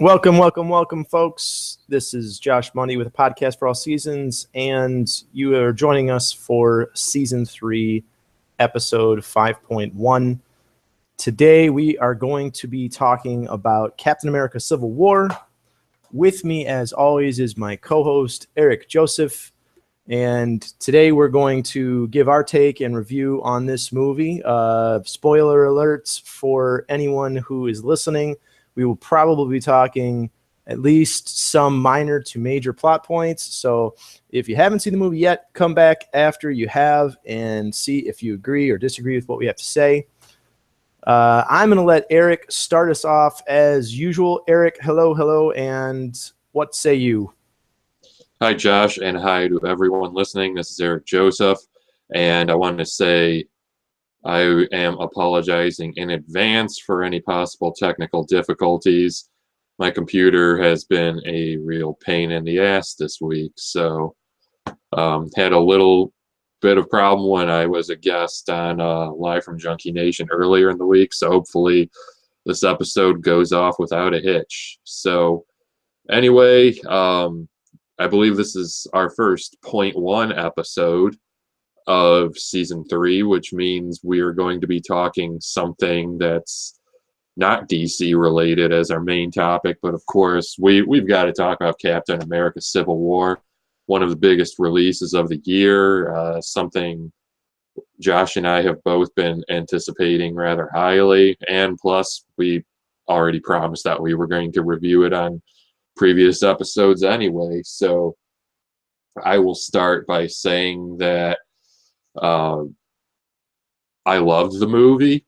Welcome, welcome, welcome, folks. This is Josh Money with a podcast for all seasons, and you are joining us for Season 3, Episode 5.1. Today, we are going to be talking about Captain America Civil War. With me, as always, is my co-host, Eric Joseph, and today we're going to give our take and review on this movie. Spoiler alerts for anyone who is listening. We will probably be talking at least some minor to major plot points. So if you haven't seen the movie yet, come back after you have and see if you agree or disagree with what we have to say. I'm going to let Eric start us off as usual. Eric, hello, and what say you? Hi, Josh, and hi to everyone listening. This is Eric Joseph, and I wanted to say I am apologizing in advance for any possible technical difficulties. My computer has been a real pain in the ass this week, so had a little bit of problem when I was a guest on Live from Junkie Nation earlier in the week, so hopefully this episode goes off without a hitch. So anyway, I believe this is our first .1 episode of Season 3, which means we are going to be talking something that's not DC related as our main topic, but of course we've got to talk about Captain America Civil War, one of the biggest releases of the year, something Josh and I have both been anticipating rather highly, and plus we already promised that we were going to review it on previous episodes anyway. So I will start by saying that I loved the movie,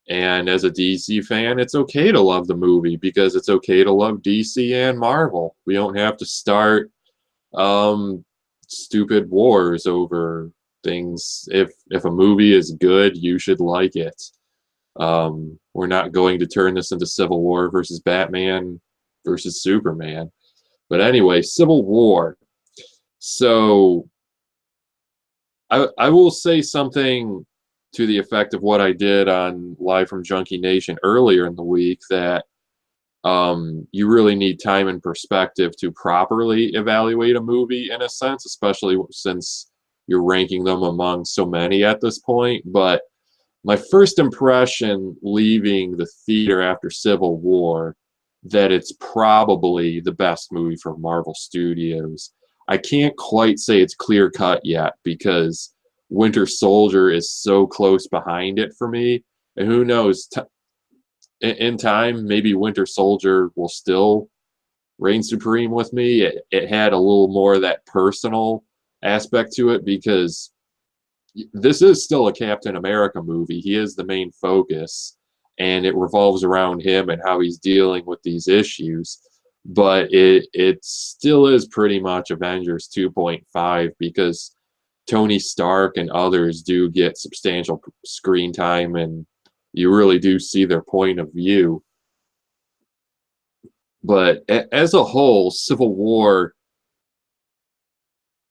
and as a DC fan, it's okay to love the movie because it's okay to love DC and Marvel. We don't have to start stupid wars over things. If a movie is good, you should like it. We're not going to turn this into Civil War versus Batman versus Superman. But anyway, Civil War. So I will say something to the effect of what I did on Live from Junkie Nation earlier in the week, that you really need time and perspective to properly evaluate a movie in a sense, especially since you're ranking them among so many at this point. But my first impression leaving the theater after Civil War, that it's probably the best movie from Marvel Studios. I can't quite say it's clear cut yet because Winter Soldier is so close behind it for me. And who knows, in time, maybe Winter Soldier will still reign supreme with me. It had a little more of that personal aspect to it because this is still a Captain America movie. He is the main focus, and it revolves around him and how he's dealing with these issues. But it still is pretty much Avengers 2.5 because Tony Stark and others do get substantial screen time, and you really do see their point of view. But as a whole, Civil War,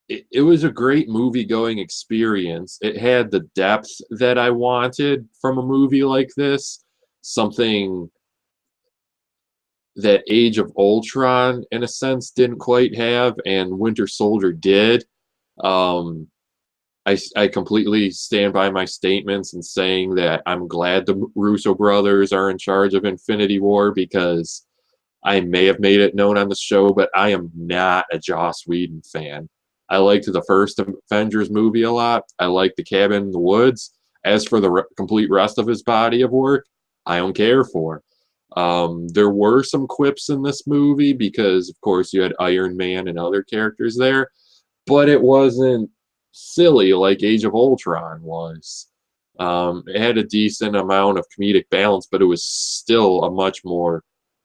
it was a great movie-going experience. It had the depth that I wanted from a movie like this, something that Age of Ultron, in a sense, didn't quite have, and Winter Soldier did. I completely stand by my statements in saying that I'm glad the Russo brothers are in charge of Infinity War, because I may have made it known on the show, but I am not a Joss Whedon fan. I liked the first Avengers movie a lot. I liked The Cabin in the Woods. As for the complete rest of his body of work, I don't care for. There were some quips in this movie because, of course, you had Iron Man and other characters there, but it wasn't silly like Age of Ultron was. It had a decent amount of comedic balance, but it was still a much more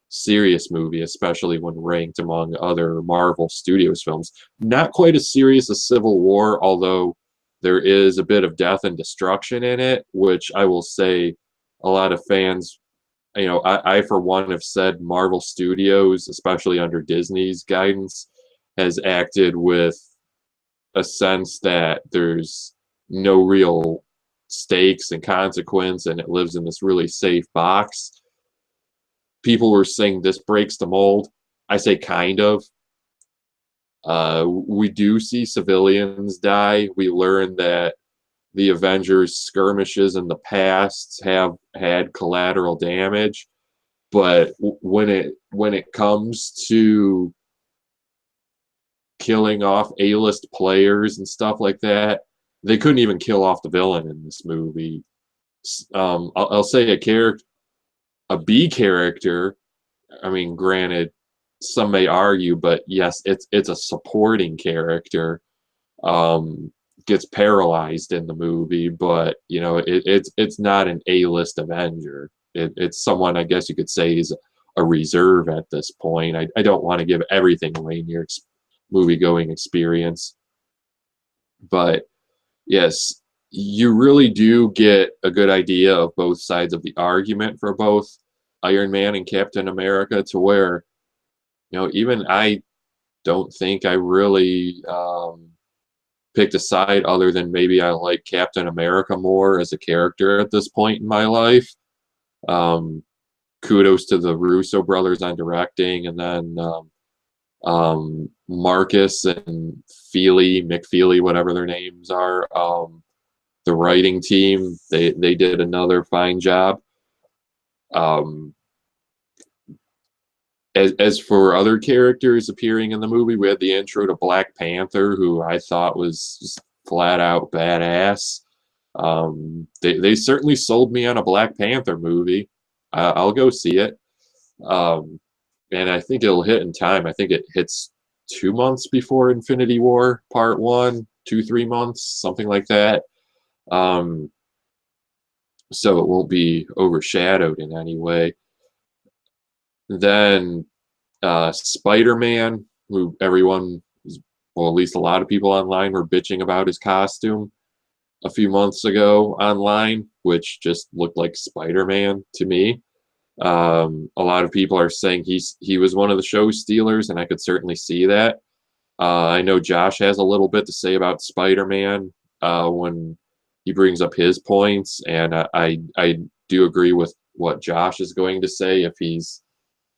serious movie, especially when ranked among other Marvel Studios films. Not quite as serious as Civil War, although there is a bit of death and destruction in it, which I will say a lot of fans, I for one have said Marvel Studios, especially under Disney's guidance, has acted with a sense that there's no real stakes and consequence, and it lives in this really safe box. people were saying this breaks the mold. I say kind of. We do see civilians die. We learn that the Avengers skirmishes in the past have had collateral damage, but when it comes to killing off A-list players and stuff like that, they couldn't even kill off the villain in this movie. I'll say a B character. I mean, granted, some may argue, but yes, it's a supporting character. Um, Gets paralyzed in the movie, but it's not an A-list Avenger. It's someone, I guess you could say, is a reserve at this point. I don't want to give everything away in your movie going experience, but yes, you really do get a good idea of both sides of the argument for both Iron Man and Captain America, to where even I don't think I really picked a side, other than maybe I like Captain America more as a character at this point in my life. Um, Kudos to the Russo brothers on directing, and then Marcus and McFeely, whatever their names are, the writing team. They did another fine job. Um, as for other characters appearing in the movie, we had the intro to Black Panther, who I thought was just flat out badass. They certainly sold me on a Black Panther movie. I'll go see it. And I think it'll hit in time. I think it hits 2 months before Infinity War Part 1, 2, 3 months, something like that. So it won't be overshadowed in any way. Then Spider-Man, who everyone, well, at least a lot of people online were bitching about his costume a few months ago online, which just looked like Spider-Man to me. A lot of people are saying he was one of the show stealers, and I could certainly see that. I know Josh has a little bit to say about Spider-Man when he brings up his points, and I do agree with what Josh is going to say, if he's,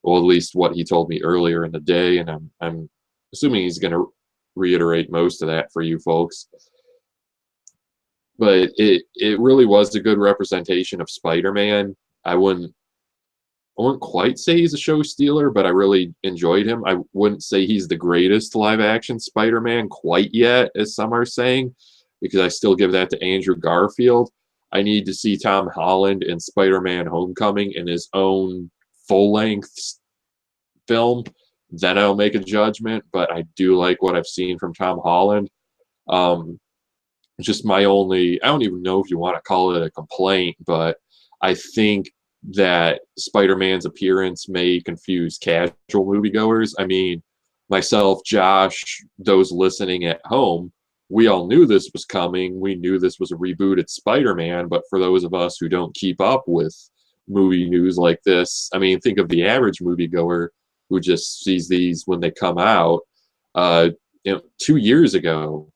well, at least what he told me earlier in the day, and I'm assuming he's going to reiterate most of that for you folks. But it really was a good representation of Spider-Man. I wouldn't quite say he's a show stealer, but I really enjoyed him. I wouldn't say he's the greatest live action Spider-Man quite yet, as some are saying, because I still give that to Andrew Garfield. I need to see Tom Holland in Spider-Man Homecoming in his own full-length film. Then I'll make a judgment, but I do like what I've seen from Tom Holland. Just my only, I don't even know if you want to call it a complaint, but I think that Spider-Man's appearance may confuse casual moviegoers. I mean, myself, Josh, those listening at home, we all knew this was coming. We knew this was a rebooted Spider-Man, but for those of us who don't keep up with movie news like this, I mean, think of the average moviegoer who just sees these when they come out. 2 years ago,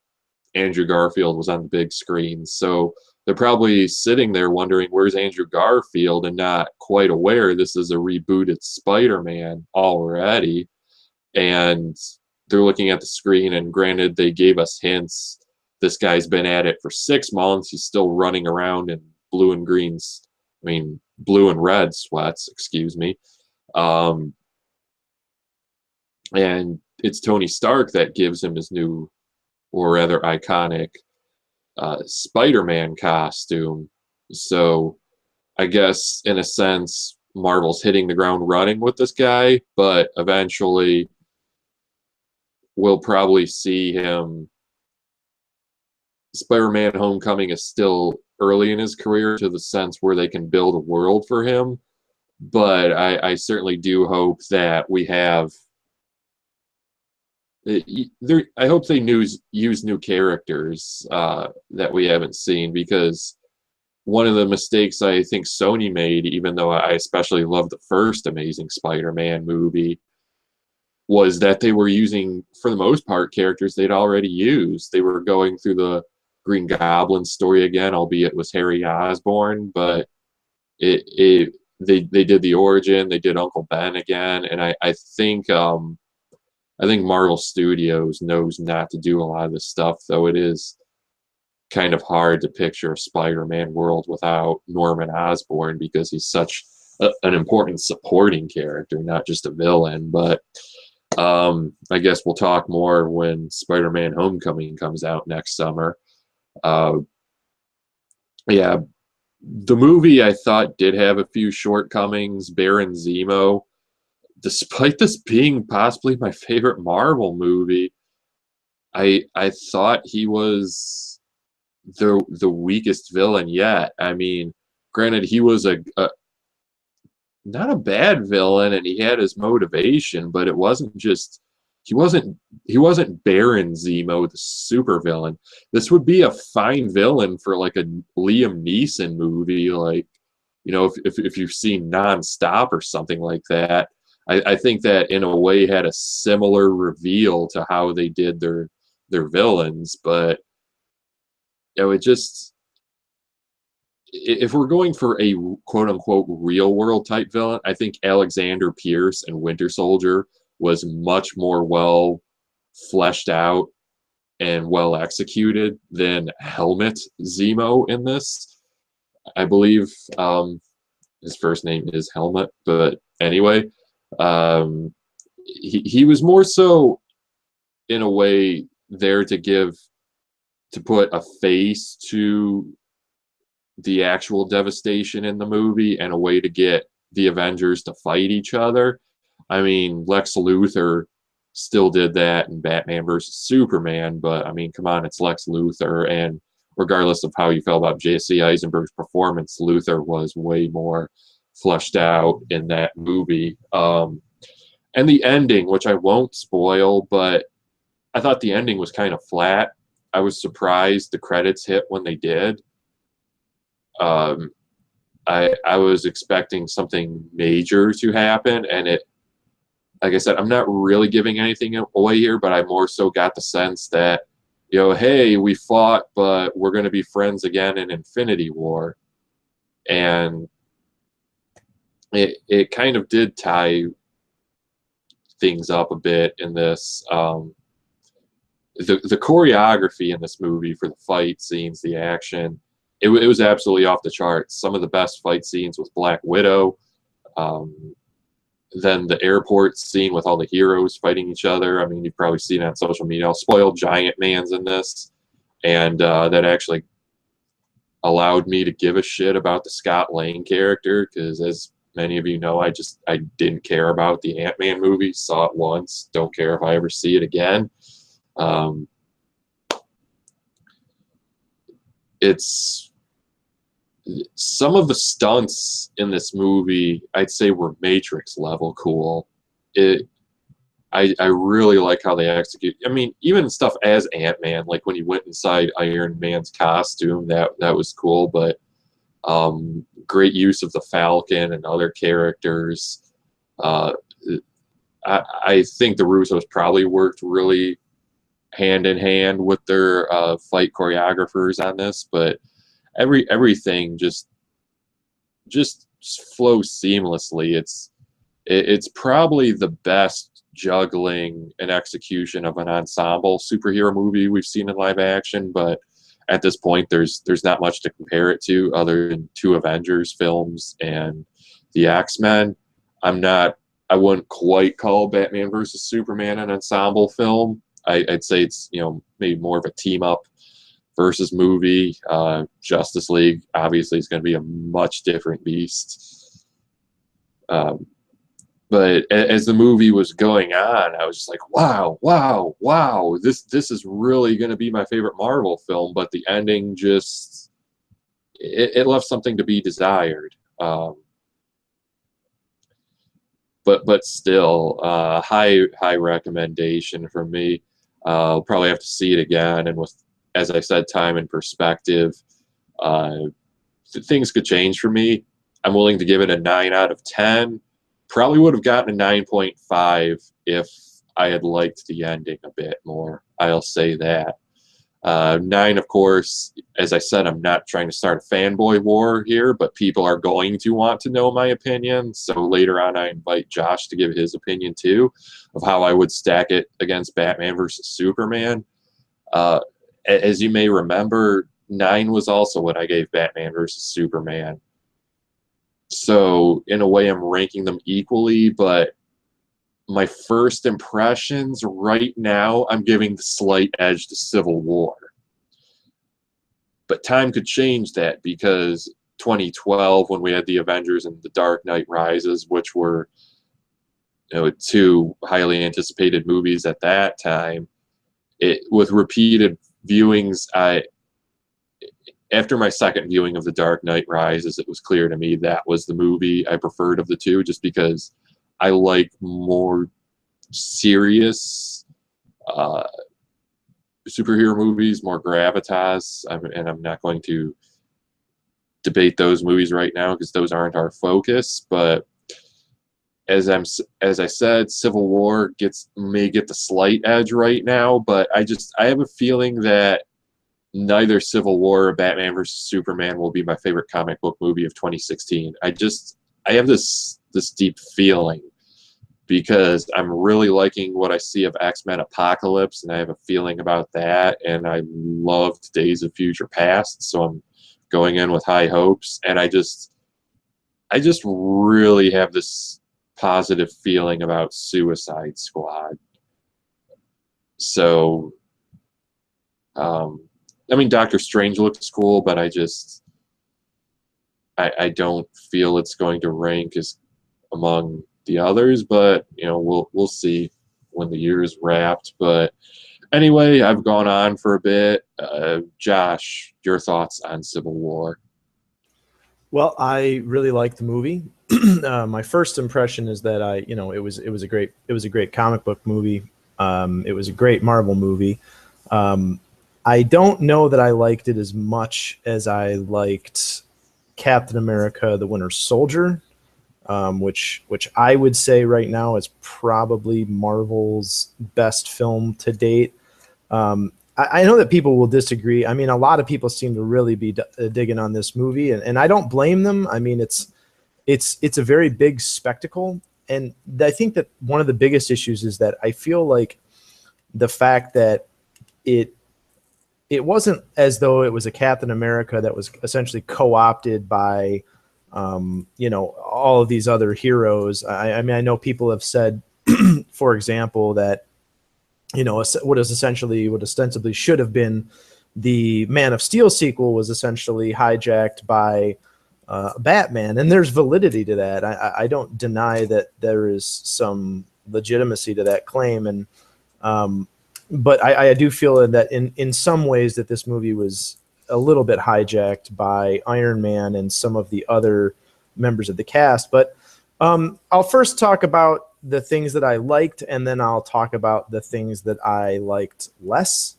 Andrew Garfield was on the big screen, so they're probably sitting there wondering, where's Andrew Garfield, and not quite aware this is a rebooted Spider-Man already. And they're looking at the screen, and granted, they gave us hints. This guy's been at it for 6 months. He's still running around in blue and red sweats, excuse me. And it's Tony Stark that gives him his new, or rather iconic, Spider-Man costume. So I guess in a sense, Marvel's hitting the ground running with this guy, but eventually we'll probably see him. Spider-Man Homecoming is still early in his career, to the sense where they can build a world for him, but I certainly do hope that we have, I hope they use new characters that we haven't seen, because one of the mistakes I think Sony made, even though I especially love the first Amazing Spider-Man movie, was that they were using, for the most part, characters they'd already used. They were going through the Green Goblin story again, albeit it was Harry Osborn, but they did the origin, they did Uncle Ben again, and I think Marvel Studios knows not to do a lot of this stuff, though it is kind of hard to picture a Spider-Man world without Norman Osborn because he's such an important supporting character, not just a villain. But I guess we'll talk more when Spider-Man Homecoming comes out next summer. Uh, yeah, the movie I thought did have a few shortcomings. Baron Zemo, despite this being possibly my favorite Marvel movie, I thought he was the weakest villain yet. I mean, granted, he was a not a bad villain, and he had his motivation, but it wasn't just he wasn't Baron Zemo, the super villain. This would be a fine villain for like a Liam Neeson movie, like if you've seen Nonstop or something like that. I think that in a way had a similar reveal to how they did their villains, but it just if we're going for a quote unquote real world type villain, I think Alexander Pierce and Winter Soldier was much more well fleshed out and well executed than Helmet Zemo in this. I believe his first name is Helmet, but anyway, he was more so in a way there to put a face to the actual devastation in the movie and a way to get the Avengers to fight each other. I mean, Lex Luthor still did that in Batman versus Superman, but I mean, come on, it's Lex Luthor, and regardless of how you felt about Jesse Eisenberg's performance, Luthor was way more fleshed out in that movie. And the ending, which I won't spoil, but I thought the ending was kind of flat. I was surprised the credits hit when they did. Um, I was expecting something major to happen, and it, like I said, I'm not really giving anything away here, but I more so got the sense that, hey, we fought, but we're going to be friends again in Infinity War, and it kind of did tie things up a bit in this. The choreography in this movie for the fight scenes, the action, it was absolutely off the charts. Some of the best fight scenes with Black Widow. Then the airport scene with all the heroes fighting each other. I mean, you've probably seen it on social media. Spoiled Giant Man's in this, and that actually allowed me to give a shit about the Scott Lang character because, as many of you know, I didn't care about the Ant-Man movie. Saw it once. Don't care if I ever see it again. It's some of the stunts in this movie, I'd say, were Matrix level cool. I really like how they execute. I mean, even stuff as Ant-Man, like when he went inside Iron Man's costume, that was cool. But great use of the Falcon and other characters. I think the Russos probably worked really hand in hand with their fight choreographers on this, but everything just flows seamlessly. It's probably the best juggling and execution of an ensemble superhero movie we've seen in live action, but at this point there's not much to compare it to other than two Avengers films and the X-Men. I wouldn't quite call Batman versus Superman an ensemble film. I'd say it's maybe more of a team up versus movie. Justice League obviously is going to be a much different beast. But as the movie was going on, I was just like, wow, wow, wow, this is really going to be my favorite Marvel film. But the ending just it left something to be desired. But still, high recommendation from me. I'll probably have to see it again, and with, as I said, time and perspective, things could change for me. I'm willing to give it a 9 out of 10. Probably would have gotten a 9.5 if I had liked the ending a bit more. I'll say that. Nine, of course, as I said, I'm not trying to start a fanboy war here, but people are going to want to know my opinion. So later on, I invite Josh to give his opinion too of how I would stack it against Batman versus Superman. As you may remember, 9 was also what I gave Batman versus Superman. So in a way, I'm ranking them equally, but my first impressions right now, I'm giving the slight edge to Civil War. But time could change that, because 2012, when we had the Avengers and the Dark Knight Rises, which were, two highly anticipated movies at that time, with repeated viewings, after my second viewing of the Dark Knight Rises, it was clear to me that was the movie I preferred of the two, just because I like more serious superhero movies, more gravitas, and I'm not going to debate those movies right now because those aren't our focus. But as I said, Civil War may get the slight edge right now, but I have a feeling that neither Civil War or Batman vs Superman will be my favorite comic book movie of 2016. I have this deep feeling, because I'm really liking what I see of X-Men Apocalypse, and I have a feeling about that, and I loved Days of Future Past, so I'm going in with high hopes, and I just really have this positive feeling about Suicide Squad. So, Doctor Strange looks cool, but I don't feel it's going to rank as among the others, but we'll see when the year is wrapped. But anyway, I've gone on for a bit. Josh, your thoughts on Civil War? Well, I really liked the movie. My first impression is that it was a great comic book movie. It was a great Marvel movie. I don't know that I liked it as much as I liked Captain America: The Winter Soldier, which I would say right now is probably Marvel's best film to date. I know that people will disagree. I mean, a lot of people seem to really be digging on this movie, and I don't blame them. I mean, it's a very big spectacle, and I think that one of the biggest issues is that I feel like the fact that it wasn't as though it was a Captain America that was essentially co-opted by all of these other heroes. I mean, I know people have said, for example, that what ostensibly should have been the Man of Steel sequel was essentially hijacked by Batman, and there's validity to that. I don't deny that there is some legitimacy to that claim, and but I do feel that in some ways that this movie was a little bit hijacked by Iron Man and some of the other members of the cast. But I'll first talk about the things that I liked, and then I'll talk about the things that I liked less.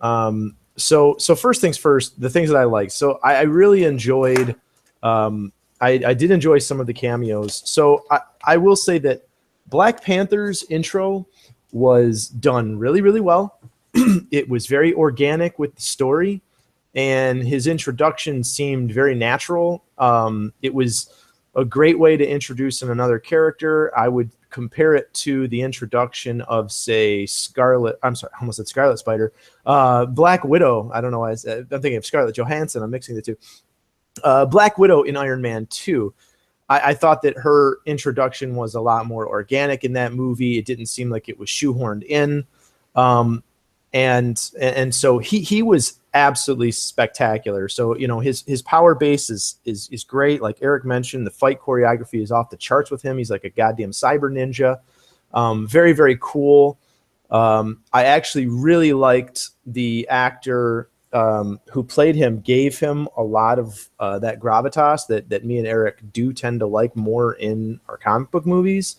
So first things first, the things that I liked. So I really enjoyed, I did enjoy some of the cameos. So I will say that Black Panther's intro was done really, really well. It was very organic with the story, and his introduction seemed very natural. It was a great way to introduce another character. I would compare it to the introduction of, say, Scarlet. I'm sorry, I almost said Scarlet Spider. Black Widow. I don't know why I'm thinking of Scarlett Johansson. I'm mixing the two. Black Widow in Iron Man 2. I thought that her introduction was a lot more organic in that movie. It didn't seem like it was shoehorned in. And so he was absolutely spectacular. So his power base is great. Like Eric mentioned, the fight choreography is off the charts with him. He's like a goddamn cyber ninja. Very, very cool. I actually really liked the actor who played him. Gave him a lot of that gravitas that me and Eric do tend to like more in our comic book movies.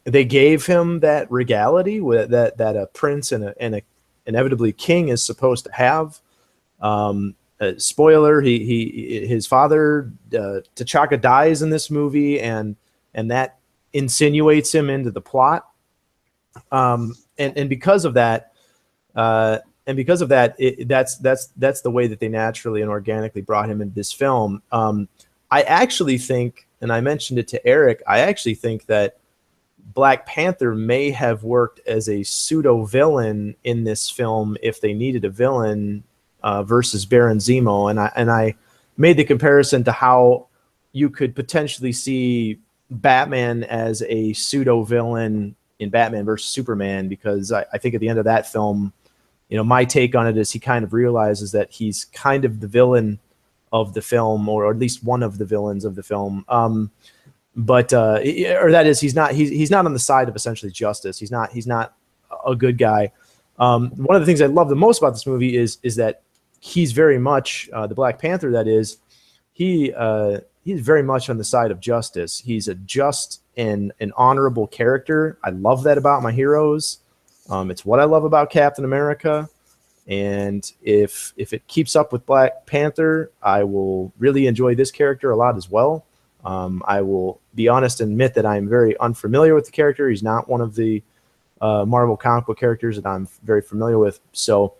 They gave him that regality that a prince and a inevitably king is supposed to have. Spoiler: his father T'Chaka dies in this movie, and that insinuates him into the plot. And because of that, because of that, that's the way that they naturally and organically brought him into this film. I actually think, and I mentioned it to Eric, I actually think that Black Panther may have worked as a pseudo villain in this film if they needed a villain versus Baron Zemo, and I made the comparison to how you could potentially see Batman as a pseudo villain in Batman versus Superman, because I think at the end of that film, my take on it is he kind of realizes that he's kind of the villain of the film, or at least one of the villains of the film. But or that is, he's not on the side of essentially justice. He's not a good guy. One of the things I love the most about this movie is that he's very much the Black Panther. That is, he's very much on the side of justice. He's a just and an honorable character. I love that about my heroes. It's what I love about Captain America. And if it keeps up with Black Panther, I will really enjoy this character a lot as well. I will be honest and admit that I'm very unfamiliar with the character. He's not one of the Marvel comic book characters that I'm very familiar with. So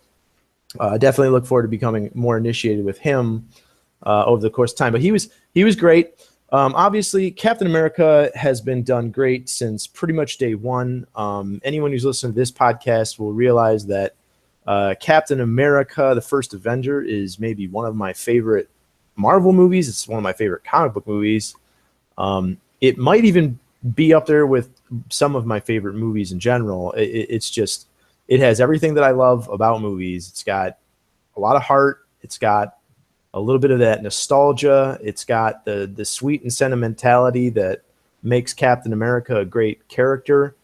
I definitely look forward to becoming more initiated with him over the course of time. But he was great. Obviously, Captain America has been done great since pretty much day one. Anyone who's listened to this podcast will realize that Captain America, the First Avenger, is maybe one of my favorite Marvel movies. It's one of my favorite comic book movies. It might even be up there with some of my favorite movies in general. It's just, it has everything that I love about movies. It's got a lot of heart. It's got a little bit of that nostalgia. It's got the sweet and sentimentality that makes Captain America a great character.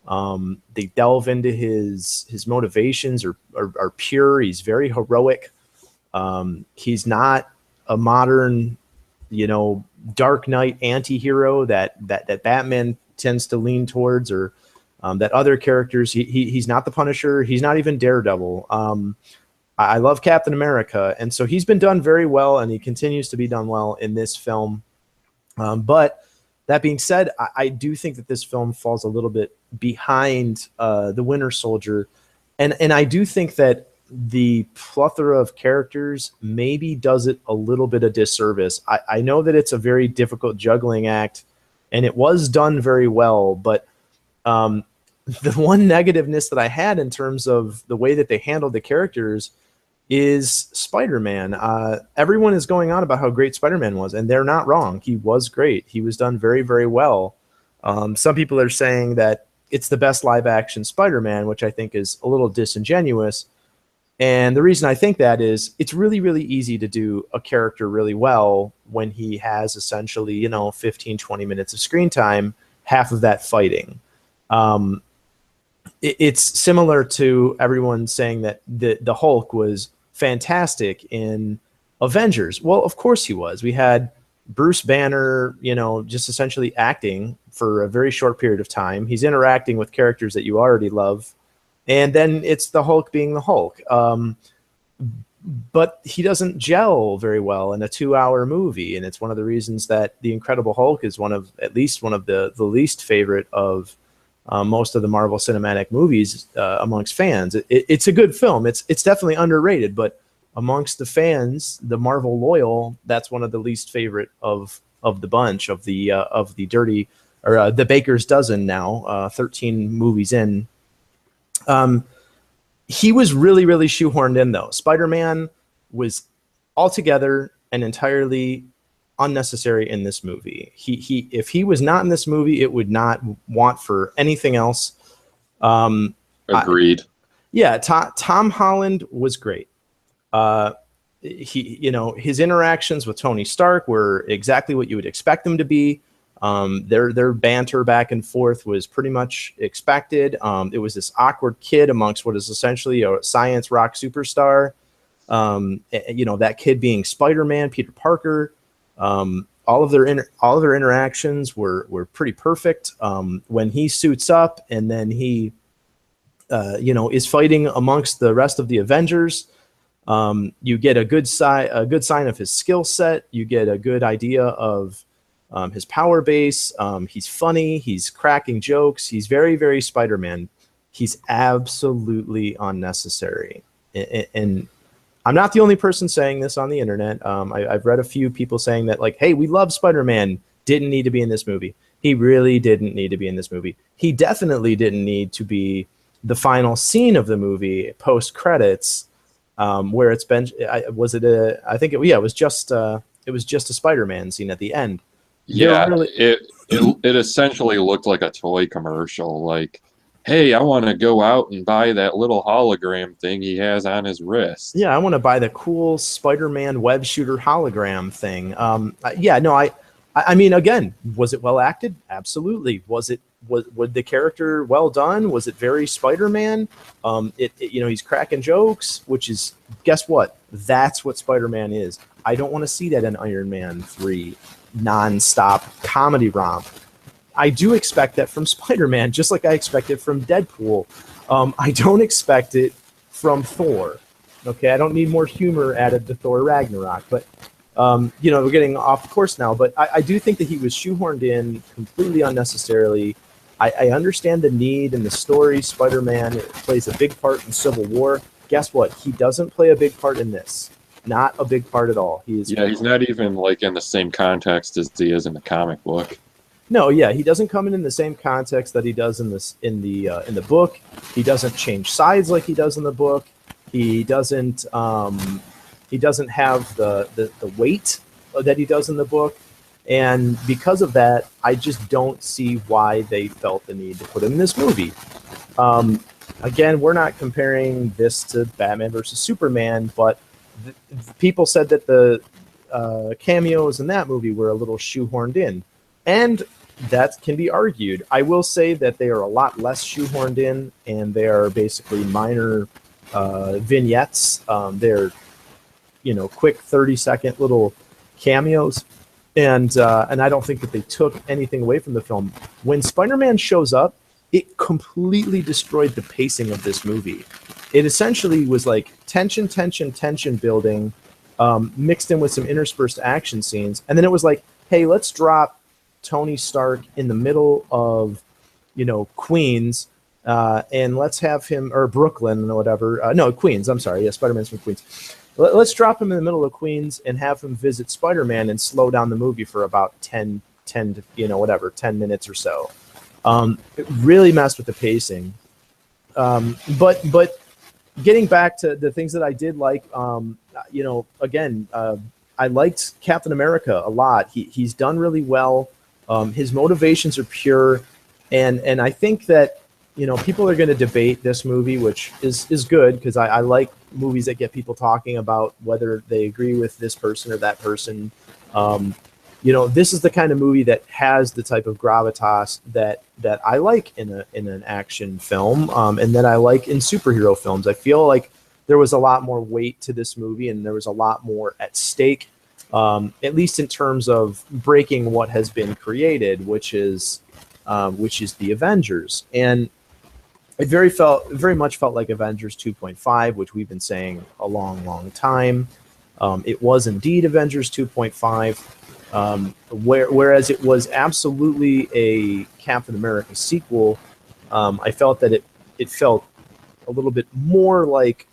They delve into his motivations are pure. He's very heroic. He's not a modern, Dark Knight anti-hero that Batman tends to lean towards, or that other characters. He's not the Punisher. He's not even Daredevil. I love Captain America, and so he's been done very well, and he continues to be done well in this film. But that being said, I do think that this film falls a little bit behind The Winter Soldier, and I do think that the plethora of characters maybe does it a little bit of disservice. I know that it's a very difficult juggling act, and it was done very well, but the one negativeness that I had in terms of the way that they handled the characters is Spider-Man. Everyone is going on about how great Spider-Man was, and they're not wrong. He was great. He was done very, very well. Some people are saying that it's the best live-action Spider-Man, which I think is a little disingenuous. And the reason I think that is it's really, really easy to do a character really well when he has essentially, 15, 20 minutes of screen time, half of that fighting. It's similar to everyone saying that the Hulk was fantastic in Avengers. Well, of course he was. We had Bruce Banner, just essentially acting for a very short period of time. He's interacting with characters that you already love. And then it's the Hulk being the Hulk. But he doesn't gel very well in a 2-hour movie. And it's one of the reasons that The Incredible Hulk is at least one of the least favorite of most of the Marvel Cinematic movies amongst fans. It's a good film. It's definitely underrated, but amongst the fans, the Marvel loyal, that's one of the least favorite of the bunch of the dirty, or the Baker's dozen now, 13 movies in. He was really, really shoehorned in, though. Spider-Man was altogether and entirely unnecessary in this movie. If he was not in this movie, it would not want for anything else. Agreed. Tom Holland was great. His interactions with Tony Stark were exactly what you would expect them to be. Their banter back and forth was pretty much expected. It was this awkward kid amongst what is essentially a science rock superstar. That kid being Spider-Man, Peter Parker. All of their interactions were pretty perfect. When he suits up and then he is fighting amongst the rest of the Avengers, you get a good sign of his skill set. You get a good idea of his power base. He's funny. He's cracking jokes. He's very, very Spider-Man. He's absolutely unnecessary And I'm not the only person saying this on the internet. I've read a few people saying that, like, hey, we love Spider-Man, didn't need to be in this movie. He really didn't need to be in this movie. He definitely didn't need to be the final scene of the movie post credits, where it's been. It was just a Spider-Man scene at the end. Yeah, it essentially looked like a toy commercial. Like, hey, I want to go out and buy that little hologram thing he has on his wrist. Yeah, I want to buy the cool Spider-Man web shooter hologram thing. Yeah, no, I mean, again, was it well acted? Absolutely. Was the character well done? Was it very Spider-Man? He's cracking jokes, which is, guess what? That's what Spider-Man is. I don't want to see that in Iron Man 3 non-stop comedy romp. I do expect that from Spider-Man, just like I expect it from Deadpool. I don't expect it from Thor. Okay, I don't need more humor added to Thor Ragnarok, but we're getting off course now. But I do think that he was shoehorned in completely unnecessarily. I understand the need and the story. Spider-Man plays a big part in Civil War. Guess what? He doesn't play a big part in this. Not a big part at all. He's not even like in the same context as he is in the comic book. No, yeah, he doesn't come in the same context that he does in the book. He doesn't change sides like he does in the book. He doesn't have the weight that he does in the book, and because of that, I just don't see why they felt the need to put him in this movie. Again, we're not comparing this to Batman versus Superman, but people said that the cameos in that movie were a little shoehorned in, and that can be argued. I will say that they are a lot less shoehorned in, and they are basically minor vignettes. They're quick 30-second little cameos, and I don't think that they took anything away from the film. When Spider-Man shows up, it completely destroyed the pacing of this movie. It essentially was like tension building, mixed in with some interspersed action scenes, and then it was like, hey, let's drop Tony Stark in the middle of Queens, and let's have him, or Brooklyn or whatever. No, Queens. I'm sorry. Yeah, Spider-Man's from Queens. Let's drop him in the middle of Queens and have him visit Spider-Man and slow down the movie for about 10 minutes or so. It really messed with the pacing. But getting back to the things that I did like, again, I liked Captain America a lot. He's done really well. His motivations are pure, and I think that people are going to debate this movie, which is good, because I like movies that get people talking about whether they agree with this person or that person. This is the kind of movie that has the type of gravitas that I like in an action film, and that I like in superhero films. I feel like there was a lot more weight to this movie, and there was a lot more at stake, at least in terms of breaking what has been created, which is the Avengers. And it very much felt like Avengers 2.5, which we've been saying a long time. It was indeed Avengers 2.5, whereas it was absolutely a Captain America sequel. I felt that it felt a little bit more like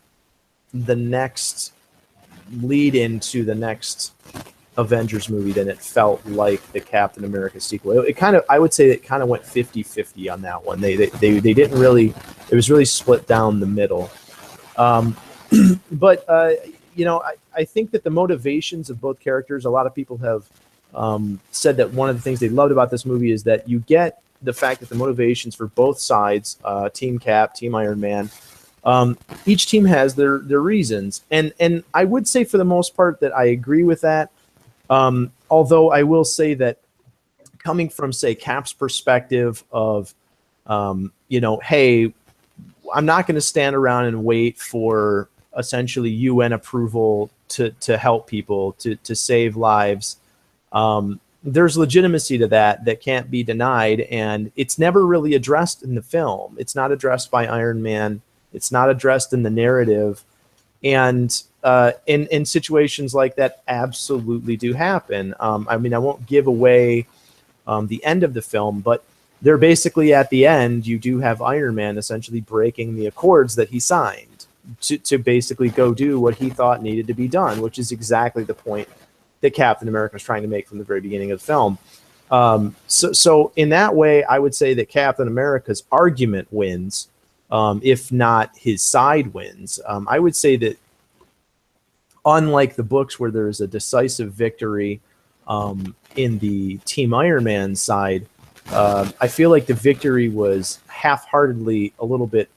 the next lead into the next Avengers movie than it felt like the Captain America sequel. I would say it kind of went 50-50 on that one. They didn't really, it was really split down the middle. But I think that the motivations of both characters, a lot of people have said that one of the things they loved about this movie is that you get the fact that the motivations for both sides, Team Cap, Team Iron Man, each team has their reasons. And I would say for the most part that I agree with that. Although I will say that coming from, say, Cap's perspective of, hey, I'm not going to stand around and wait for essentially UN approval to help people, to save lives. There's legitimacy to that can't be denied, and it's never really addressed in the film. It's not addressed by Iron Man. It's not addressed in the narrative. And in situations like that, absolutely do happen. I mean, I won't give away the end of the film, but they're basically at the end, you do have Iron Man essentially breaking the accords that he signed. to basically go do what he thought needed to be done, which is exactly the point that Captain America was trying to make from the very beginning of the film. So in that way, I would say that Captain America's argument wins, if not his side wins. I would say that unlike the books where there's a decisive victory in the Team Iron Man side, I feel like the victory was half-heartedly a little bit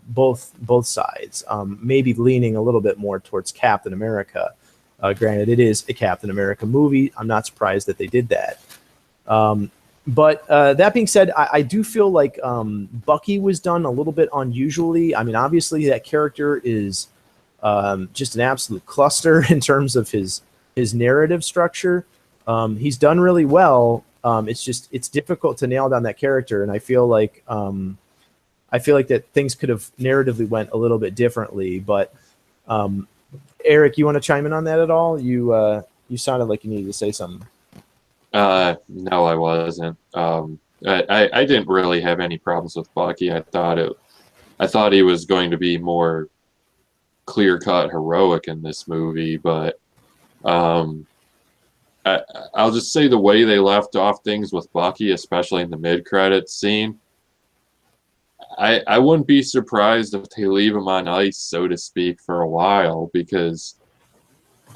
both sides, maybe leaning a little bit more towards Captain America. Granted, it is a Captain America movie. I'm not surprised that they did that. But that being said, I do feel like Bucky was done a little bit unusually. I mean, obviously that character is just an absolute cluster in terms of his narrative structure. He's done really well. It's difficult to nail down that character, and I feel like that things could have narratively went a little bit differently. But Eric, you want to chime in on that at all? You sounded like you needed to say something. No, I wasn't. I didn't really have any problems with Bucky. I thought he was going to be more clear-cut heroic in this movie, but I'll just say the way they left off things with Bucky, especially in the mid-credits scene, I wouldn't be surprised if they leave him on ice, so to speak, for a while, because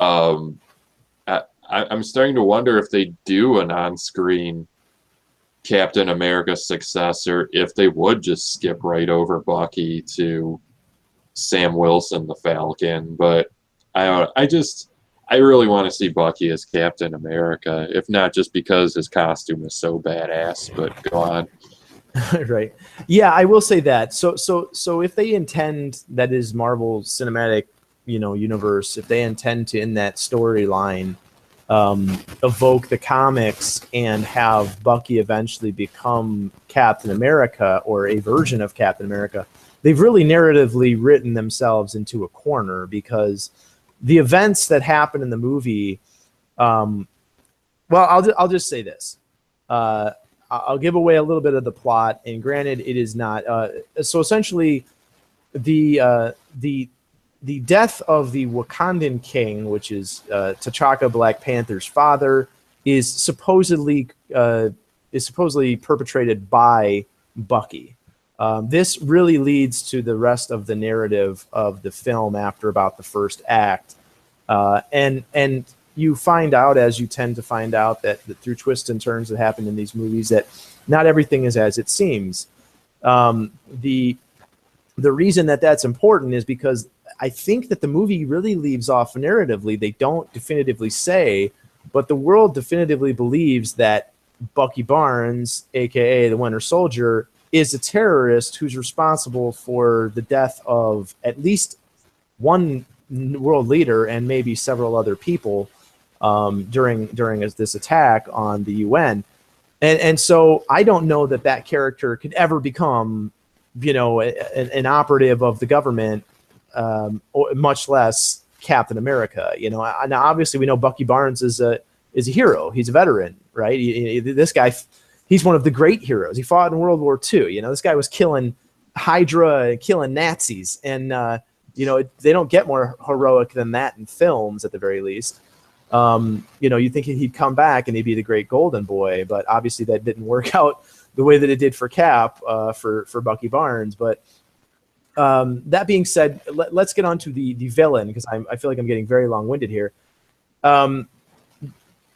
I'm starting to wonder if they do an on-screen Captain America successor, if they would just skip right over Bucky to Sam Wilson, the Falcon. But I really want to see Bucky as Captain America, if not just because his costume is so badass. But go on. Right. Yeah, I will say that. So if they intend, that is Marvel Cinematic, universe, if they intend to, in that storyline, evoke the comics and have Bucky eventually become Captain America or a version of Captain America, they've really narratively written themselves into a corner, because the events that happen in the movie, well, I'll just say this. I'll give away a little bit of the plot, and granted, it is not. So essentially, the death of the Wakandan king, which is T'Chaka, Black Panther's father, is supposedly perpetrated by Bucky. This really leads to the rest of the narrative of the film after about the first act, and you find out, as you tend to find out, that through twists and turns that happen in these movies, that not everything is as it seems. The reason that that's important is because I think that the movie really leaves off narratively. They don't definitively say, but the world definitively believes that Bucky Barnes, a.k.a. the Winter Soldier, is a terrorist who's responsible for the death of at least one world leader and maybe several other people during this attack on the UN. And so I don't know that character could ever become, an operative of the government, or much less Captain America. Now obviously we know Bucky Barnes is a hero. He's a veteran, right? This guy, he's one of the great heroes. He fought in World War II. This guy was killing Hydra, killing Nazis, and they don't get more heroic than that in films, at the very least. You think he'd come back and he'd be the great Golden Boy, but obviously that didn't work out the way that it did for Cap, for Bucky Barnes. But that being said, let's get on to the villain, because I feel like I'm getting very long-winded here.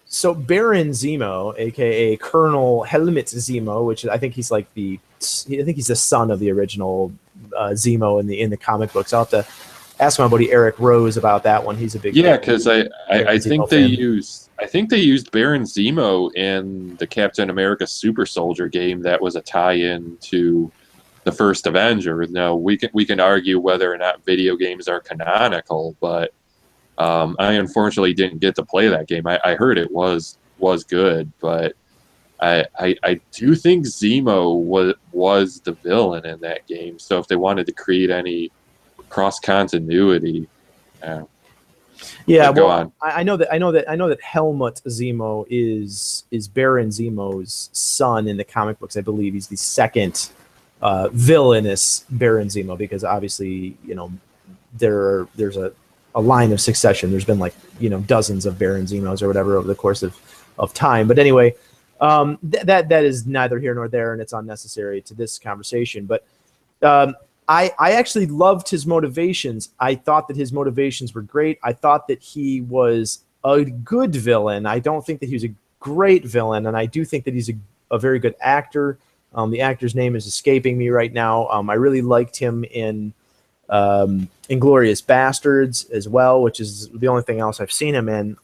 So Baron Zemo, aka Colonel Helmut Zemo, which I think he's the son of the original Zemo in the comic books. I'll have to ask my buddy Eric Rose about that one. He's a big because I think they used Baron Zemo in the Captain America Super Soldier game that was a tie-in to the first Avenger. Now we can argue whether or not video games are canonical, but I unfortunately didn't get to play that game. I heard it was good, but I do think Zemo was the villain in that game. So if they wanted to create any cross continuity, go on. I know that Helmut Zemo is Baron Zemo's son in the comic books. I believe he's the second villainous Baron Zemo, because obviously there's a line of succession. There's been like, dozens of Baron Zemos or whatever over the course of time. But anyway, that is neither here nor there, and it's unnecessary to this conversation. But I actually loved his motivations. I thought that his motivations were great. I thought that he was a good villain. I don't think that he was a great villain, and I do think that he's a very good actor. The actor's name is escaping me right now. I really liked him in Inglourious Bastards as well, which is the only thing else I've seen him in.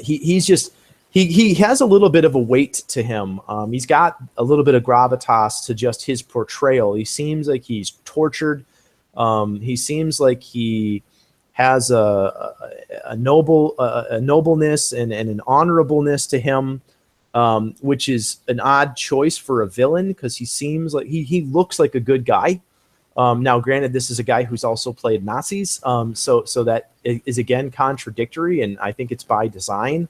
He has a little bit of a weight to him. He's got a little bit of gravitas to just his portrayal. He seems like he's tortured. He seems like he has a nobleness and an honorableness to him, which is an odd choice for a villain, because he seems like he looks like a good guy. Now, granted, this is a guy who's also played Nazis, so that is again contradictory, and I think it's by design.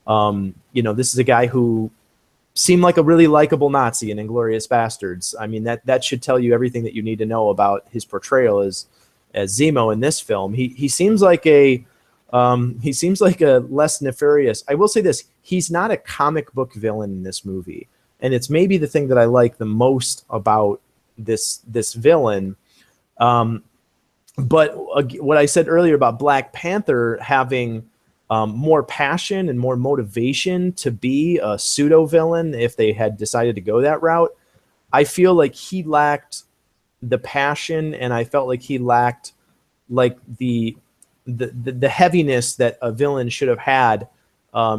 This is a guy who seemed like a really likable Nazi in Inglourious Bastards. I mean, that should tell you everything that you need to know about his portrayal as Zemo in this film. He seems like a less nefarious. I will say this: he's not a comic book villain in this movie, and it's maybe the thing that I like the most about this villain. But what I said earlier about Black Panther having more passion and more motivation to be a pseudo villain, if they had decided to go that route, I feel like he lacked the passion, and I felt like he lacked like the heaviness that a villain should have had,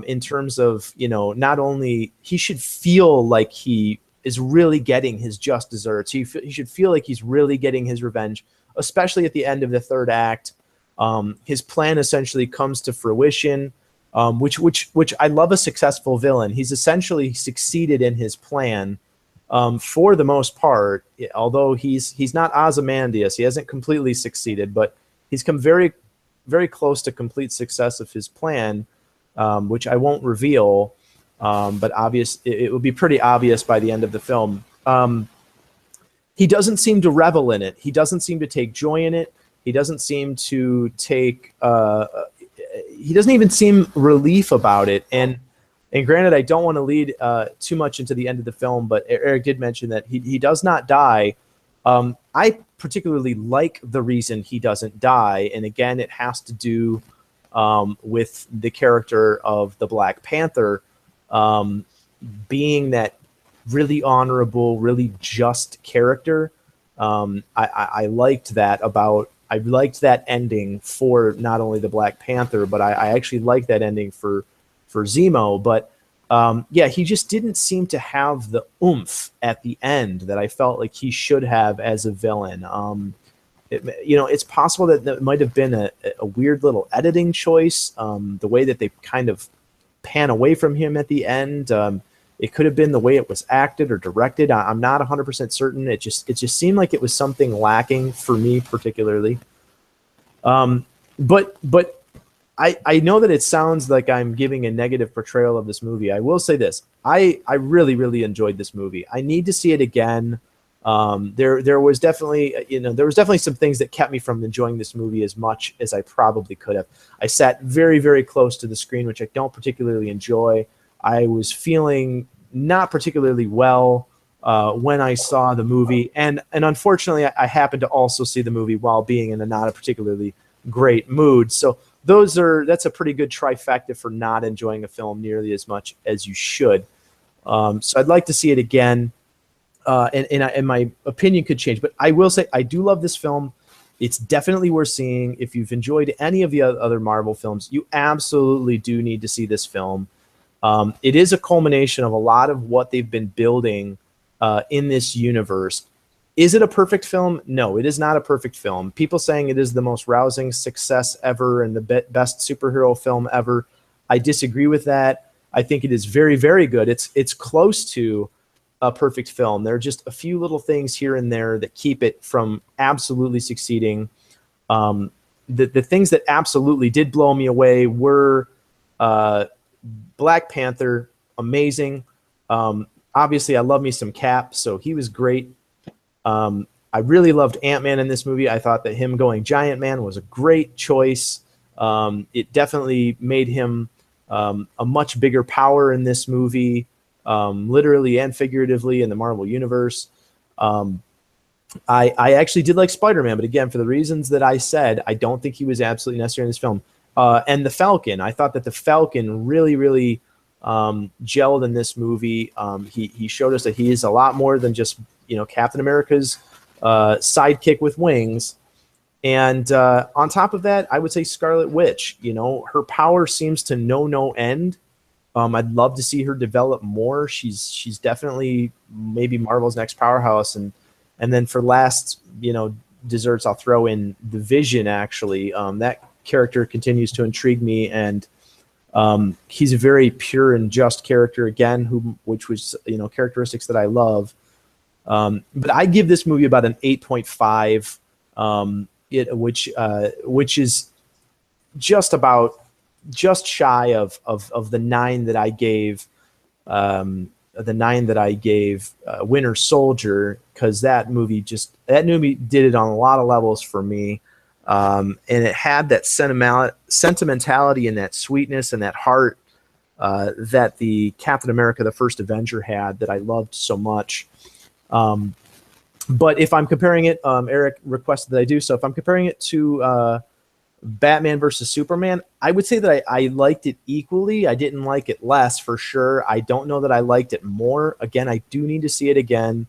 in terms of, not only he should feel like he is really getting his just desserts. He should feel like he's really getting his revenge, especially at the end of the third act. His plan essentially comes to fruition, which I love a successful villain. He's essentially succeeded in his plan, for the most part, although he's not Ozymandias. He hasn't completely succeeded, but he's come very, very close to complete success of his plan, which I won't reveal. But it will be pretty obvious by the end of the film. He doesn't seem to revel in it. He doesn't seem to take joy in it. He doesn't seem to take. He doesn't even seem relief about it. And granted, I don't want to lead too much into the end of the film, but Eric did mention that he does not die. I particularly like the reason he doesn't die, and again, it has to do with the character of the Black Panther. Being that really honorable, really just character. I liked that I liked that ending for not only the Black Panther, but I actually liked that ending for Zemo. But he just didn't seem to have the oomph at the end that I felt like he should have as a villain. It's possible that might have been a weird little editing choice, the way that they kind of pan away from him at the end. It could have been the way it was acted or directed. I'm not 100% certain. It just seemed like it was something lacking for me particularly. But I know that it sounds like I'm giving a negative portrayal of this movie. I will say this: I really, really enjoyed this movie. I need to see it again. There was definitely some things that kept me from enjoying this movie as much as I probably could have. I sat very, very close to the screen, which I don't particularly enjoy. I was feeling not particularly well when I saw the movie, and unfortunately, I happened to also see the movie while being in not a particularly great mood. So that's a pretty good trifecta for not enjoying a film nearly as much as you should. So I'd like to see it again. And my opinion could change, but I will say I do love this film. It's definitely worth seeing. If you've enjoyed any of the other Marvel films, you absolutely do need to see this film. It is a culmination of a lot of what they've been building in this universe. Is it a perfect film? No, it is not a perfect film. People saying it is the most rousing success ever and the best superhero film ever, I disagree with that. I think it is very, very good. It's close to a perfect film. There are just a few little things here and there that keep it from absolutely succeeding. The things that absolutely did blow me away were Black Panther, amazing. Obviously, I love me some Cap, so he was great. I really loved Ant-Man in this movie. I thought that him going Giant Man was a great choice. It definitely made him a much bigger power in this movie, literally and figuratively in the Marvel Universe. Um, I actually did like Spider-Man, but again, for the reasons that I said, I don't think he was absolutely necessary in this film. And the Falcon, I thought that the Falcon really gelled in this movie. He showed us that he is a lot more than just Captain America's sidekick with wings. And on top of that, I would say Scarlet Witch. Her power seems to know no end. I'd love to see her develop more. She's definitely maybe Marvel's next powerhouse. And then for last, desserts, I'll throw in the Vision. Actually, that character continues to intrigue me, and he's a very pure and just character again, which was characteristics that I love. But I give this movie about an 8.5, which is just shy of the 9 that I gave Winter Soldier, because that movie did it on a lot of levels for me. And it had that sentimentality and that sweetness and that heart that the Captain America, the First Avenger had, that I loved so much. But if I'm comparing it, Eric requested that I do so. If I'm comparing it to Batman versus Superman, I would say that I liked it equally. I didn't like it less, for sure. I don't know that I liked it more. Again, I do need to see it again.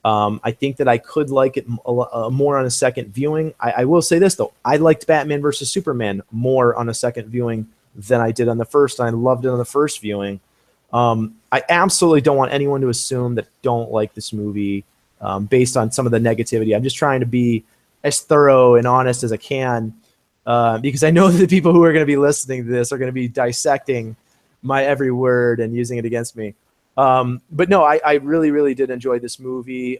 I think that I could like it more on a second viewing. I will say this, though. I liked Batman versus Superman more on a second viewing than I did on the first. I loved it on the first viewing. I absolutely don't want anyone to assume that I don't like this movie based on some of the negativity. I'm just trying to be as thorough and honest as I can, because I know that the people who are going to be listening to this are going to be dissecting my every word and using it against me. But no, I really did enjoy this movie.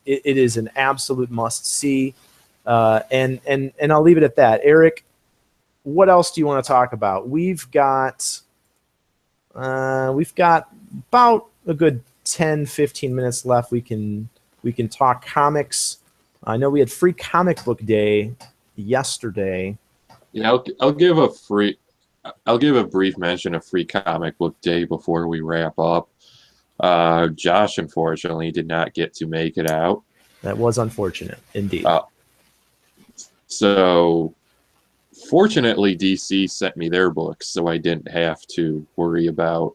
It is an absolute must see, and I'll leave it at that. Eric, what else do you want to talk about? We've got about a good 10-15 minutes left. We can talk comics. I know we had free comic book day yesterday. Yeah, I'll give a brief mention of free comic book day before we wrap up. Josh unfortunately did not get to make it out. That was unfortunate, indeed. So fortunately, DC sent me their books, so I didn't have to worry about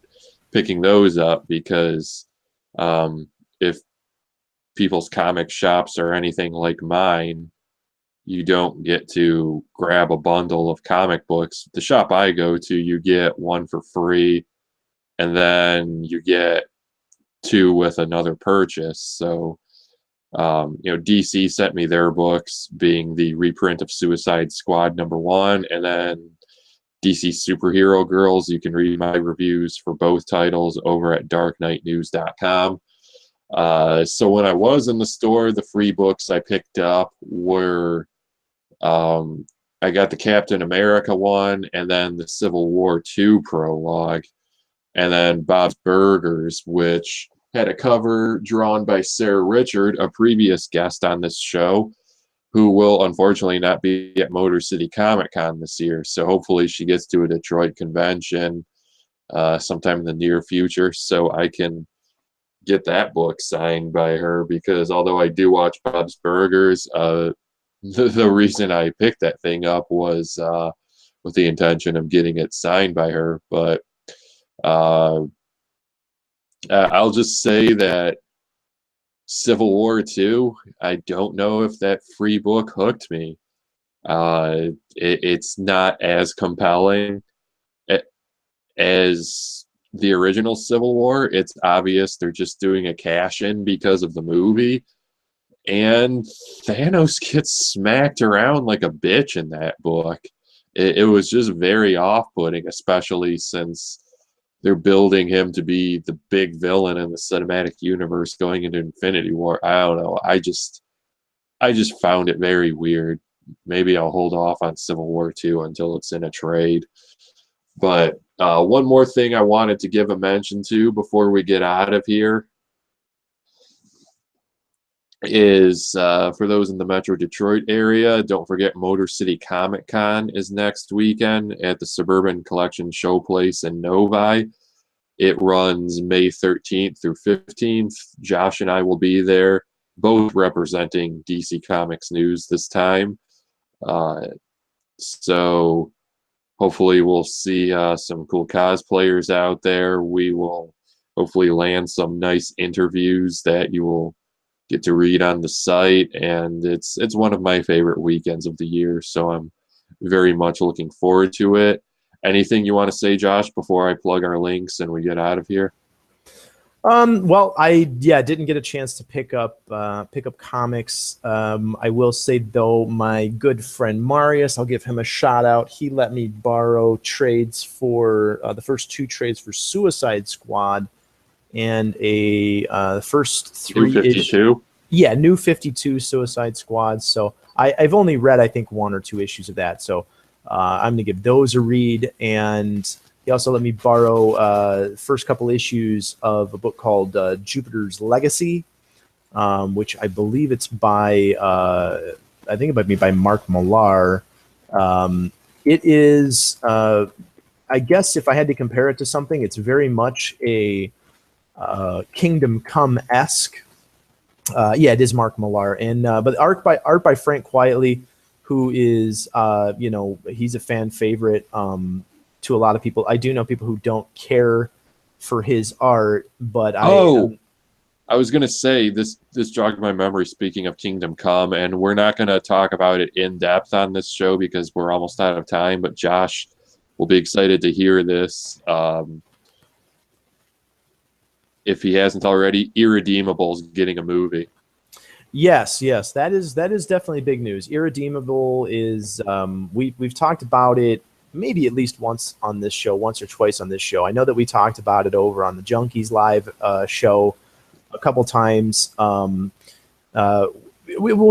picking those up, because if people's comic shops are anything like mine, you don't get to grab a bundle of comic books. The shop I go to, you get one for free, and then you get 2 with another purchase. So, DC sent me their books, being the reprint of Suicide Squad #1, and then DC Superhero Girls. You can read my reviews for both titles over at darkknightnews.com. So when I was in the store, the free books I picked up were, I got the Captain America one, and then the Civil War II prologue, and then Bob's Burgers, which had a cover drawn by Sarah Richard, a previous guest on this show, who will unfortunately not be at Motor City Comic Con this year. So hopefully she gets to a Detroit convention sometime in the near future, so I can get that book signed by her, because although I do watch Bob's Burgers, the reason I picked that thing up was with the intention of getting it signed by her. But I'll just say that Civil War II, I don't know if that free book hooked me. It's not as compelling as the original Civil War. It's obvious they're just doing a cash in because of the movie. And Thanos gets smacked around like a bitch in that book. It was just very off-putting, especially since they're building him to be the big villain in the cinematic universe going into Infinity War. I don't know. I just found it very weird. Maybe I'll hold off on Civil War II until it's in a trade. But one more thing I wanted to give a mention to before we get out of here. is for those in the Metro Detroit area, don't forget Motor City Comic Con is next weekend at the Suburban Collection Showplace in Novi. It runs May 13th through 15th. Josh and I will be there, both representing DC Comics news this time. So hopefully we'll see some cool cosplayers out there. We will hopefully land some nice interviews that you will get to read on the site, and it's one of my favorite weekends of the year, so I'm very much looking forward to it. Anything you want to say, Josh, before I plug our links and we get out of here? Well, I didn't get a chance to pick up comics. I will say though, my good friend Marius, I'll give him a shout out. He let me borrow trades for the first 2 trades for Suicide Squad and the first 3 New 52. New 52 Suicide Squad. So I've only read I think 1 or 2 issues of that. So I'm gonna give those a read, and he also let me borrow first couple issues of a book called Jupiter's Legacy, which I believe it's by, I think it might be by Mark Millar. It is, I guess if I had to compare it to something, it's very much a Kingdom Come-esque. It is Mark Millar, and but art by Frank Quietly, who is, he's a fan favorite. To a lot of people. I do know people who don't care for his art, but I was gonna say this jogged my memory, speaking of Kingdom Come, and we're not gonna talk about it in depth on this show because we're almost out of time, but Josh will be excited to hear this. If he hasn't already, Irredeemable's getting a movie. Yes, that is definitely big news. Irredeemable is we've talked about it maybe at least once or twice on this show. I know that we talked about it over on the Junkies Live show a couple times. We'll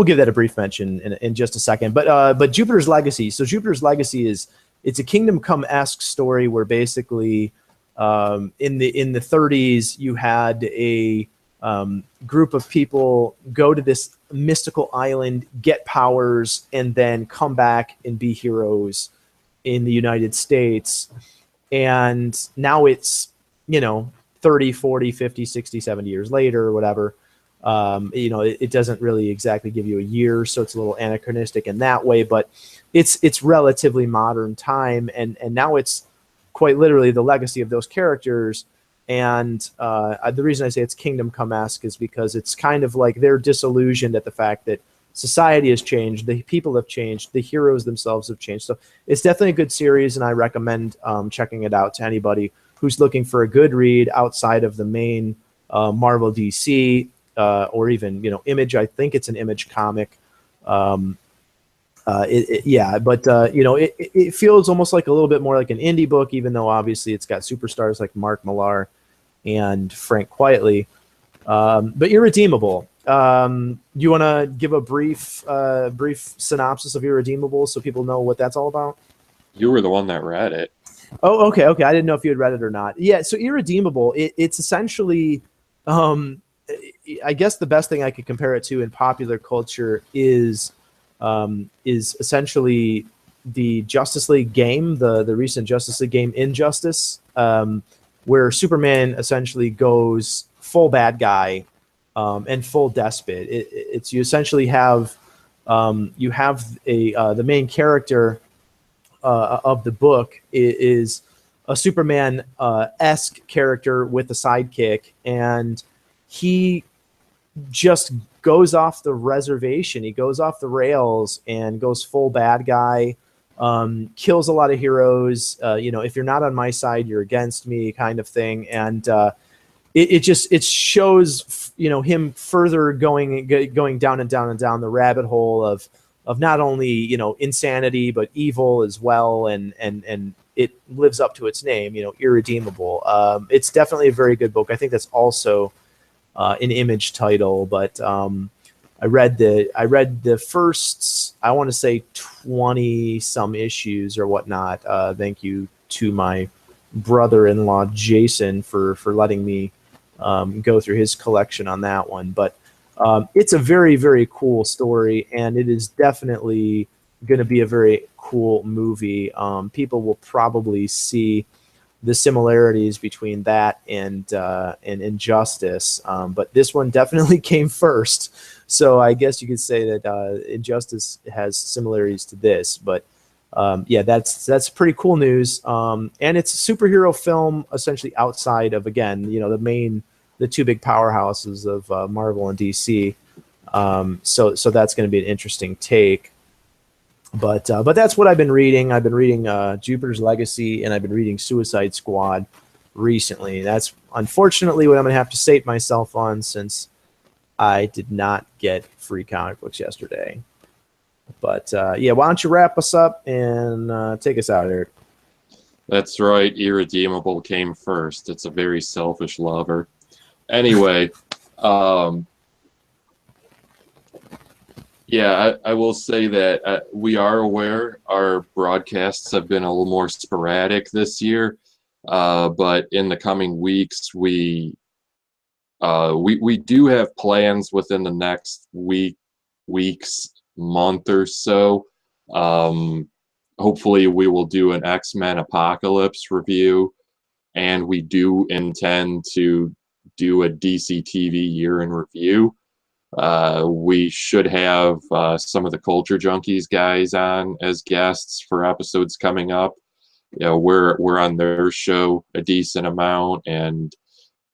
give that a brief mention in just a second. But Jupiter's Legacy. So Jupiter's Legacy it's a Kingdom Come-esque story where basically in the 30s you had a group of people go to this mystical island, get powers, and then come back and be heroes in the United States. And now it's 30, 40, 50, 60, 70 years later or whatever. It doesn't really exactly give you a year, so it's a little anachronistic in that way, but it's relatively modern time, and now it's quite literally the legacy of those characters. And the reason I say it's Kingdom Come-esque is because it's kind of like they're disillusioned at the fact that society has changed, the people have changed, the heroes themselves have changed. So it's definitely a good series, and I recommend checking it out to anybody who's looking for a good read outside of the main Marvel DC or even Image. I think it's an Image comic. It feels almost like a little bit more like an indie book, even though obviously it's got superstars like Mark Millar and Frank Quietly. But Irredeemable. Do you want to give a brief synopsis of Irredeemable so people know what that's all about? You were the one that read it. Oh, okay. I didn't know if you had read it or not. Yeah, so Irredeemable, it's essentially, I guess the best thing I could compare it to in popular culture is essentially the Justice League game, the recent Justice League game Injustice, where Superman essentially goes full bad guy and full despot. It's you essentially have the main character of the book is a Superman esque character with a sidekick, and he just goes off the reservation. He goes off the rails and goes full bad guy. Kills a lot of heroes. If you're not on my side, you're against me, kind of thing. And it shows him further going down and down and down the rabbit hole of not only insanity but evil as well, and it lives up to its name, Irredeemable. It's definitely a very good book. I think that's also an Image title, but I read the first, I want to say 20 some issues or whatnot. Thank you to my brother-in-law Jason for letting me go through his collection on that one. But It's a very, very cool story, and it is definitely going to be a very cool movie. People will probably see the similarities between that and Injustice, but this one definitely came first. So I guess you could say that Injustice has similarities to this, but yeah, that's pretty cool news. And it's a superhero film essentially outside of, again, the two big powerhouses of Marvel and DC. So that's going to be an interesting take. But that's what I've been reading. I've been reading Jupiter's Legacy, and I've been reading Suicide Squad recently. That's unfortunately what I'm going to have to state myself on, since I did not get free comic books yesterday. But yeah, why don't you wrap us up and take us out, Eric? That's right. Irredeemable came first. It's a very selfish lover. Anyway, yeah, I will say that we are aware our broadcasts have been a little more sporadic this year, but in the coming weeks, we do have plans within the next weeks, month or so. Hopefully, we will do an X-Men Apocalypse review, and we do intend to do a DC TV year in review. We should have some of the Culture Junkies guys on as guests for episodes coming up. We're on their show a decent amount, and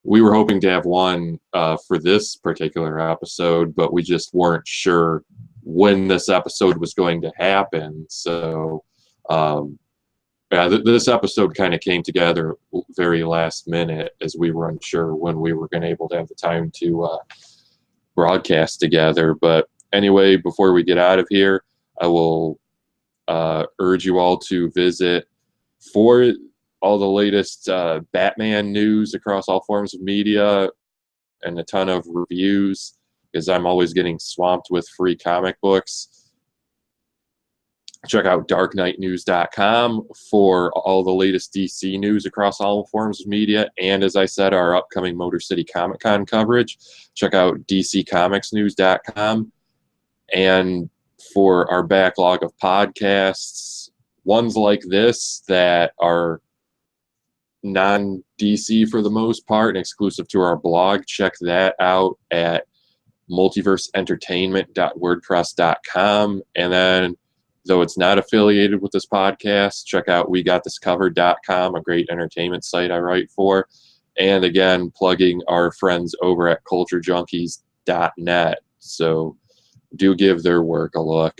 we were hoping to have one for this particular episode, but we just weren't sure when this episode was going to happen. So, yeah, this episode kind of came together very last minute, as we were unsure when we were going to be able to have the time to broadcast together. But anyway, before we get out of here, I will urge you all to visit for all the latest Batman news across all forms of media and a ton of reviews, because I'm always getting swamped with free comic books. Check out darkknightnews.com for all the latest DC news across all forms of media. And as I said, our upcoming Motor City Comic Con coverage. Check out dccomicsnews.com. And for our backlog of podcasts, ones like this that are non-DC for the most part and exclusive to our blog, check that out at multiverseentertainment.wordpress.com. And then, though it's not affiliated with this podcast, check out wegotThisCovered.com, a great entertainment site I write for. And again, plugging our friends over at CultureJunkies.net. So do give their work a look.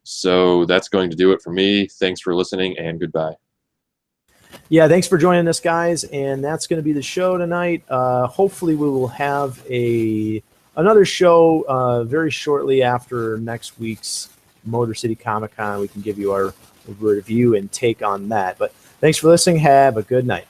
So that's going to do it for me. Thanks for listening, and goodbye. Yeah, thanks for joining us, guys. And that's going to be the show tonight. Hopefully we will have another show very shortly after next week's Motor City Comic Con. We can give you our review and take on that. But thanks for listening. Have a good night.